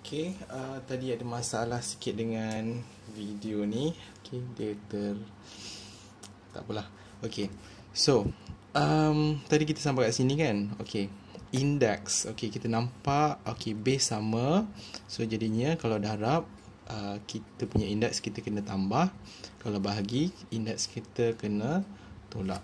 Tadi ada masalah sikit dengan video ni. Dia tak apalah. So, tadi kita sampai kat sini kan. Index. Kita nampak base sama. So, jadinya kalau darab, kita punya index kita kena tambah. Kalau bahagi, index kita kena tolak.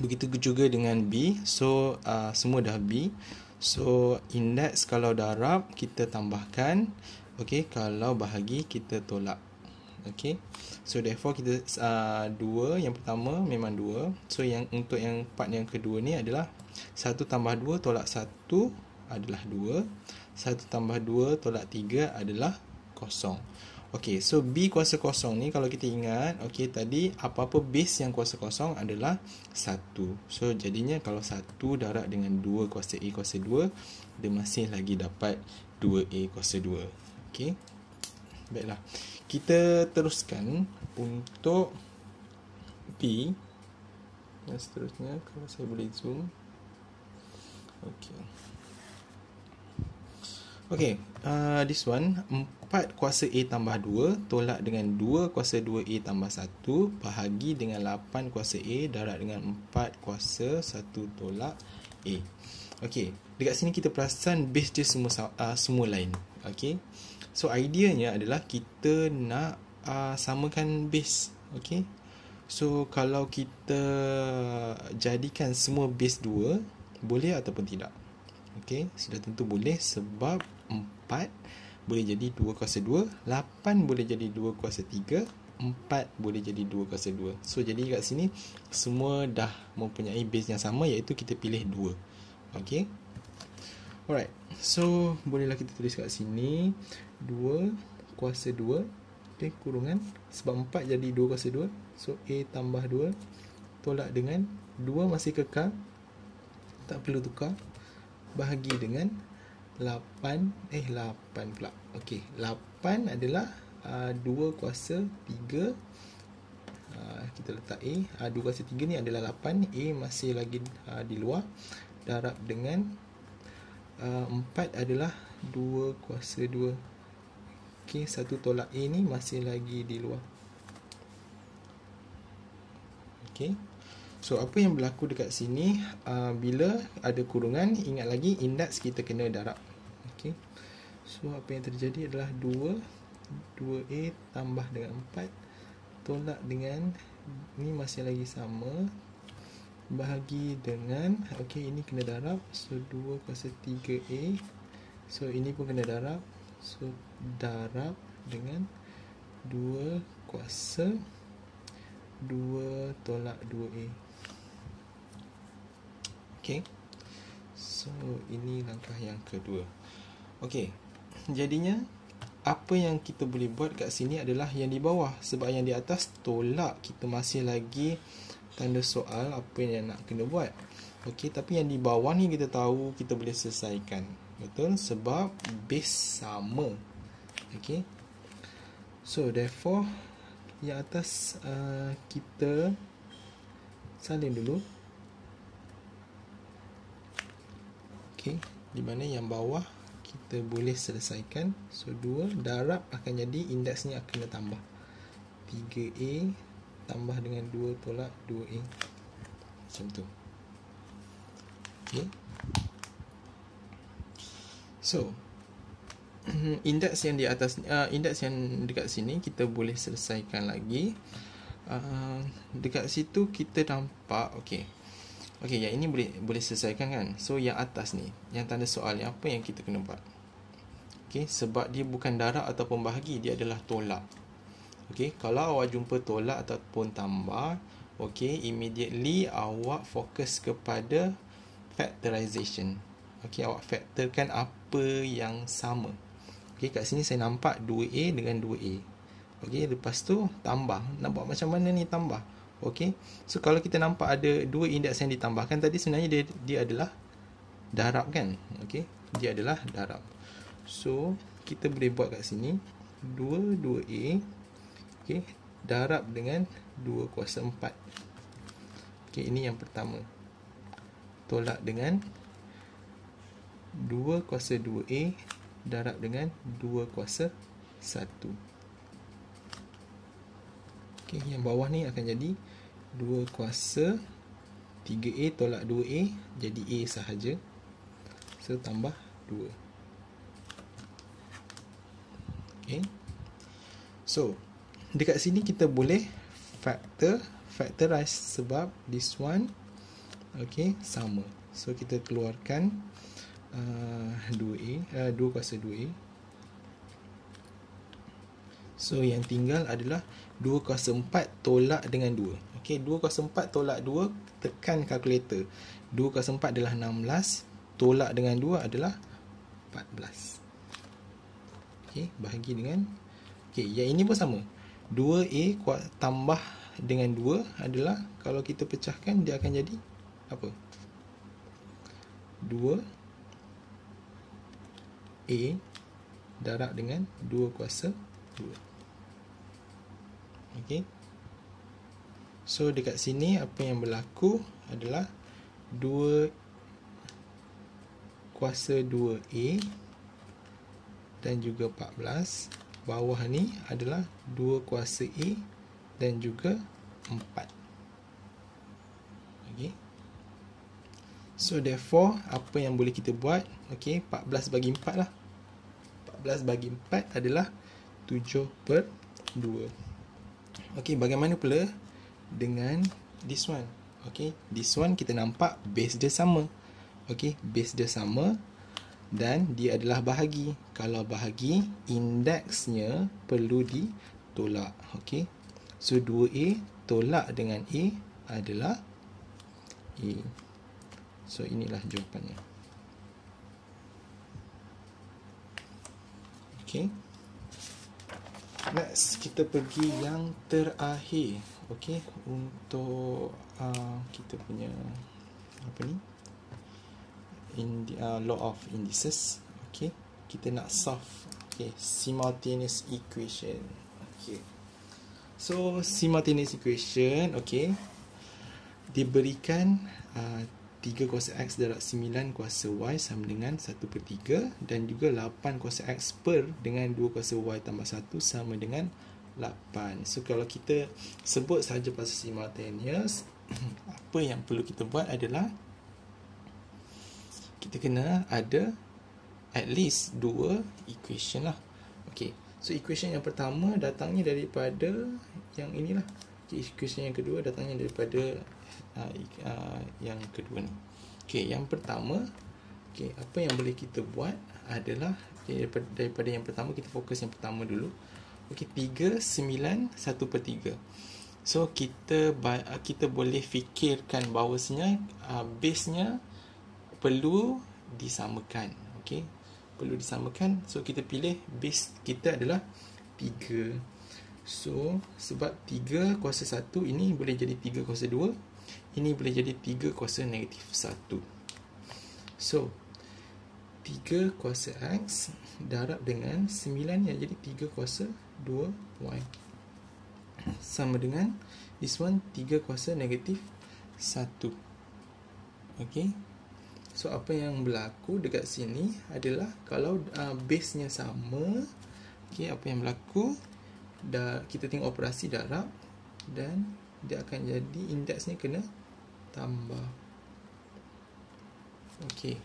Begitu juga dengan B. So, semua dah B. So, index kalau darab kita tambahkan. Kalau bahagi kita tolak. So therefore kita 2 yang pertama memang 2. So untuk yang part yang kedua ni adalah 1 tambah 2 tolak 1 adalah 2. 1 tambah 2 tolak 3 adalah kosong. So B kuasa kosong ni kalau kita ingat, tadi apa-apa base yang kuasa kosong adalah 1. So jadinya kalau 1 darab dengan 2 kuasa A kuasa 2, dia masih lagi dapat 2A kuasa 2. Baiklah. Kita teruskan untuk B. Dan seterusnya kalau saya boleh zoom. This one 4 kuasa A tambah 2 tolak dengan 2 kuasa 2A tambah 1 bahagi dengan 8 kuasa A darab dengan 4 kuasa 1 tolak A. Dekat sini kita perasan base dia semua lain. So ideanya adalah kita nak samakan base. So kalau kita jadikan semua base 2, boleh ataupun tidak? Sudah tentu boleh sebab 4 boleh jadi 2 kuasa 2, 8 boleh jadi 2 kuasa 3, 4 boleh jadi 2 kuasa 2. So jadi kat sini semua dah mempunyai base yang sama, iaitu kita pilih 2. Alright. So bolehlah kita tulis kat sini 2 kuasa 2 kurungan, sebab 4 jadi 2 kuasa 2. So A tambah 2 tolak dengan 2 masih kekal, tak perlu tukar, bahagi dengan 8 pula. 8 adalah 2 kuasa 3. Kita letak A. 2 kuasa 3 ni adalah 8. A masih lagi di luar. Darab dengan 4 adalah 2 kuasa 2. 1 tolak A ni masih lagi di luar. So apa yang berlaku dekat sini, bila ada kurungan, ingat lagi indeks kita kena darab. So apa yang terjadi adalah 2A tambah dengan 4 tolak dengan ni masih lagi sama, bahagi dengan ini kena darab. So 2 kuasa 3A. So ini pun kena darab. So darab dengan 2 kuasa 2 tolak 2A. So ini langkah yang kedua. Jadinya apa yang kita boleh buat kat sini adalah yang di bawah, sebab yang di atas tolak, kita masih lagi tanda soal apa yang nak kena buat. Tapi yang di bawah ni kita tahu kita boleh selesaikan. Betul? Sebab base sama. So therefore yang atas kita salin dulu. Di mana yang bawah kita boleh selesaikan. So 2 darab akan jadi indeks ni akan tambah 3A tambah dengan 2 tolak 2A. Macam tu. So indeks yang di atas, indeks yang dekat sini kita boleh selesaikan lagi. Dekat situ kita nampak yang ini boleh selesaikan kan. So yang atas ni, yang tanda soal ni, apa yang kita kena buat? Sebab dia bukan darab ataupun bahagi, dia adalah tolak. Kalau awak jumpa tolak ataupun tambah, immediately awak fokus kepada factorization. Awak factorkan apa yang sama. Kat sini saya nampak 2A dengan 2A. Lepas tu tambah. Nak buat macam mana ni tambah? So kalau kita nampak ada 2 indeks yang ditambahkan tadi, sebenarnya dia adalah darab kan. Dia adalah darab. So kita boleh buat kat sini 2A darab dengan 2 kuasa 4. Ini yang pertama. Tolak dengan 2 kuasa 2A darab dengan 2 kuasa 1. Okey, yang bawah ni akan jadi 2 kuasa 3A tolak 2A, jadi A sahaja. So, tambah 2. Okay. So, dekat sini kita boleh factorize sebab this one sama. So, kita keluarkan 2 kuasa 2A. So, yang tinggal adalah 2 kuasa 4 tolak dengan 2. Okey, 2 kuasa 4 tolak 2, tekan kalkulator. 2 kuasa 4 adalah 16, tolak dengan 2 adalah 14. Okey, bahagi dengan yang ini pun sama. 2A tambah dengan 2 adalah, kalau kita pecahkan, dia akan jadi apa? 2A darab dengan 2 kuasa 2. Okey. So, dekat sini apa yang berlaku adalah 2 kuasa 2A dan juga 14. Bawah ni adalah 2 kuasa A dan juga 4. Okay. So, therefore, apa yang boleh kita buat? Okay, 14 bagi 4 lah. 14 bagi 4 adalah 7/2. Okay, bagaimana pula dengan this one? Okay, this one kita nampak base dia sama. Okay, base dia sama. Dan dia adalah bahagi. Kalau bahagi, indeksnya perlu ditolak. Okey. So, 2A tolak dengan A adalah A. So, inilah jawapannya. Okey. Next, kita pergi yang terakhir. Okey. Untuk kita punya apa ni? Law of indices. Okay, kita nak solve simultaneous equation. Okay, so simultaneous equation, diberikan 3 kuasa X darab 9 kuasa Y sama dengan 1/3 dan juga 8 kuasa X per dengan 2 kuasa Y tambah 1 sama dengan 8. So, kalau kita sebut sahaja pasal simultaneous, apa yang perlu kita buat adalah kita kena ada at least 2 equation lah. Okay, so equation yang pertama datangnya daripada yang inilah. Okay, equation yang kedua datangnya daripada yang kedua ni. Okay, yang pertama, apa yang boleh kita buat adalah daripada yang pertama, kita fokus yang pertama dulu. Okay, 3, 9, 1/3. So, kita boleh fikirkan bahawasanya base-nya perlu disamakan. Okey, perlu disamakan. So, kita pilih base kita adalah 3. So, sebab 3 kuasa 1 ini boleh jadi 3 kuasa 2, ini boleh jadi 3 kuasa negatif 1. So, 3 kuasa X darab dengan 9 yang jadi 3 kuasa 2Y sama dengan this one 3 kuasa negatif 1. Okey. So, apa yang berlaku dekat sini adalah kalau base-nya sama, apa yang berlaku, kita tengok operasi darab dan dia akan jadi indeksnya kena tambah. Okey.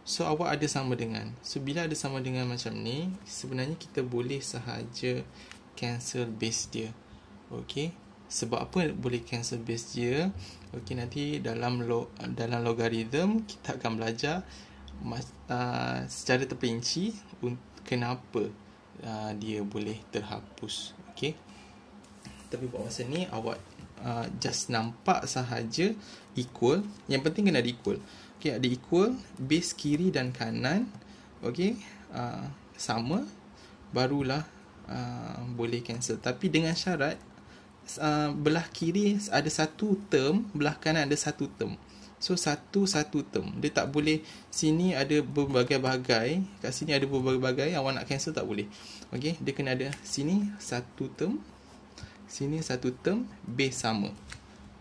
So, awak ada sama dengan. So, bila ada sama dengan macam ni, sebenarnya kita boleh sahaja cancel base dia. Okey. Sebab apa boleh cancel base dia? Okey, nanti dalam logarithm kita akan belajar secara terperinci kenapa dia boleh terhapus. Okey. Tapi buat masa ni awak just nampak sahaja equal. Yang penting kena ada equal. Okey, ada equal, base kiri dan kanan sama, barulah boleh cancel. Tapi dengan syarat belah kiri ada satu term, belah kanan ada satu term. So, satu term. Dia tak boleh sini ada berbagai-bagai, kat sini ada berbagai-bagai, awak nak cancel tak boleh. Okey, dia kena ada sini satu term, sini satu term, base sama.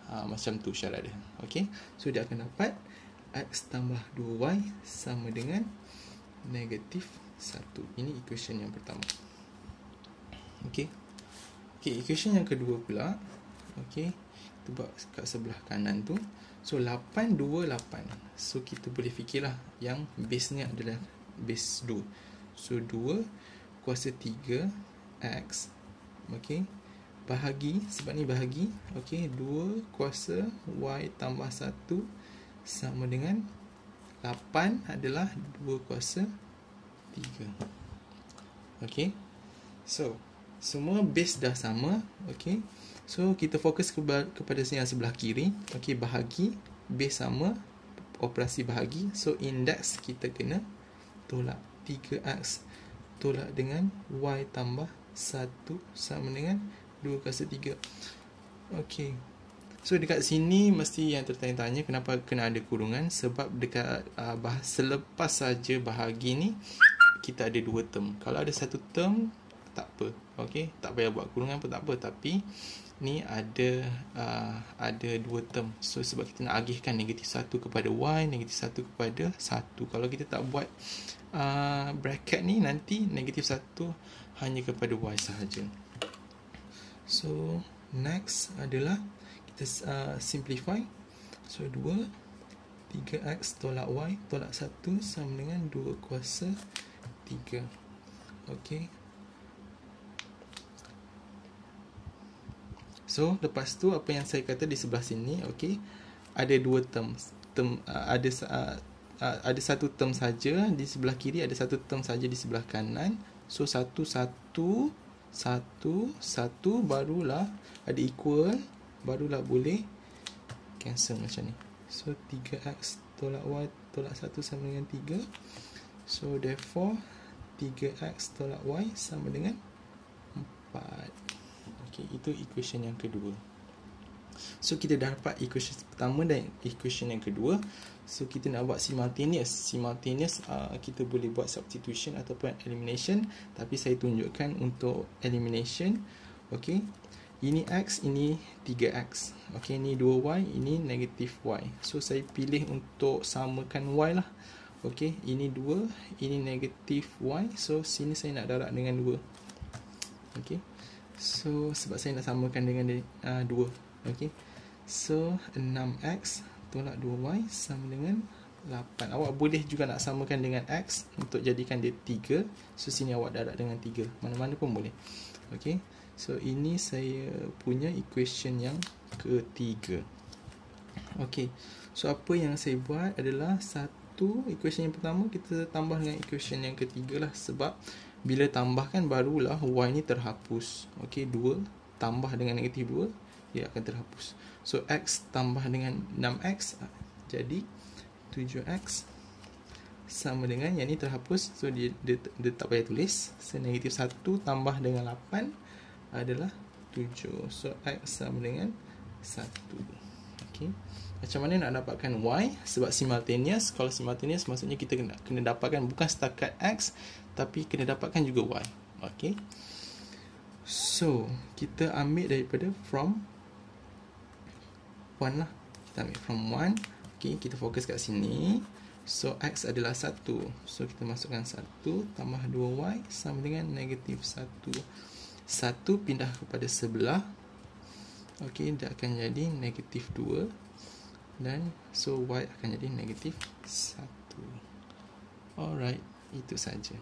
Macam tu syarat dia. Okey, so dia akan dapat X tambah 2Y sama dengan negatif 1. Ini equation yang pertama. Okey. Okey, equation yang kedua pula. Okey, kita buat kat sebelah kanan tu. So 8, 2, 8. So kita boleh fikirlah yang base ni adalah base 2. So 2 kuasa 3 X. Okey, bahagi, sebab ni bahagi. Okey, 2 kuasa Y tambah 1 sama dengan 8 adalah 2 kuasa 3. Okey, so semua base dah sama. Okey, so kita fokus kepada yang sebelah kiri. Okey, bahagi, base sama, operasi bahagi. So index kita kena tolak. 3x tolak dengan y tambah 1 sama dengan 2 kuasa 3. Okey, so dekat sini mesti yang tertanya-tanya kenapa kena ada kurungan. Sebab dekat selepas saja bahagi ni kita ada 2 term. Kalau ada 1 term tak apa. Okey, tak payah buat kurungan pun tak apa. Tapi ni ada 2 term. So sebab kita nak agihkan negatif 1 kepada y, negatif 1 kepada 1. Kalau kita tak buat bracket ni, nanti negatif 1 hanya kepada y sahaja. So next adalah kita simplify. So 2 3x tolak y tolak 1 sama dengan 2 kuasa 3. Okey, so lepas tu apa yang saya kata di sebelah sini, okey, ada 2 term, ada 1 term saja di sebelah kiri, ada 1 term saja di sebelah kanan. So 1 1 barulah ada equal, barulah boleh cancel macam ni. So 3x tolak y tolak 1 sama dengan 3. So therefore 3x tolak y sama dengan 4. Okey, itu equation yang kedua. So kita dah dapat equation pertama dan equation yang kedua. So kita nak buat simultaneous. Kita boleh buat substitution ataupun elimination, tapi saya tunjukkan untuk elimination. Okey, ini x, ini 3x. Okey, ini 2y, ini negatif y. So saya pilih untuk samakan y lah. Okey, ini 2, ini negatif y. So sini saya nak darab dengan 2. Okey, so sebab saya nak samakan dengan 2. Okey, so 6x tolak 2y sama dengan 8. Awak boleh juga nak samakan dengan x untuk jadikan dia 3. So sini awak darab dengan 3. Mana-mana pun boleh. Okey, so ini saya punya equation yang ketiga. Okey, so apa yang saya buat adalah equation yang pertama kita tambah dengan equation yang ketiga lah. Sebab bila tambahkan barulah y ni terhapus. Okey, 2 tambah dengan negatif 2, dia akan terhapus. So x tambah dengan 6x jadi 7x sama dengan yang ni terhapus. So dia tak payah tulis. So negatif 1 tambah dengan 8 adalah 7. So x sama dengan 1. Okey, macam mana nak dapatkan y? Sebab simultaneous. Kalau simultaneous maksudnya kita kena dapatkan bukan setakat x, tapi kena dapatkan juga y. Okey, so kita ambil daripada from 1 lah. Kita ambil from 1. Okey, kita fokus kat sini. So x adalah 1. So kita masukkan 1 tambah 2y sama dengan negatif 1. 1 pindah kepada sebelah. Okey, dia akan jadi negatif 2. Dan so y akan jadi negatif 1. Alright, itu saja.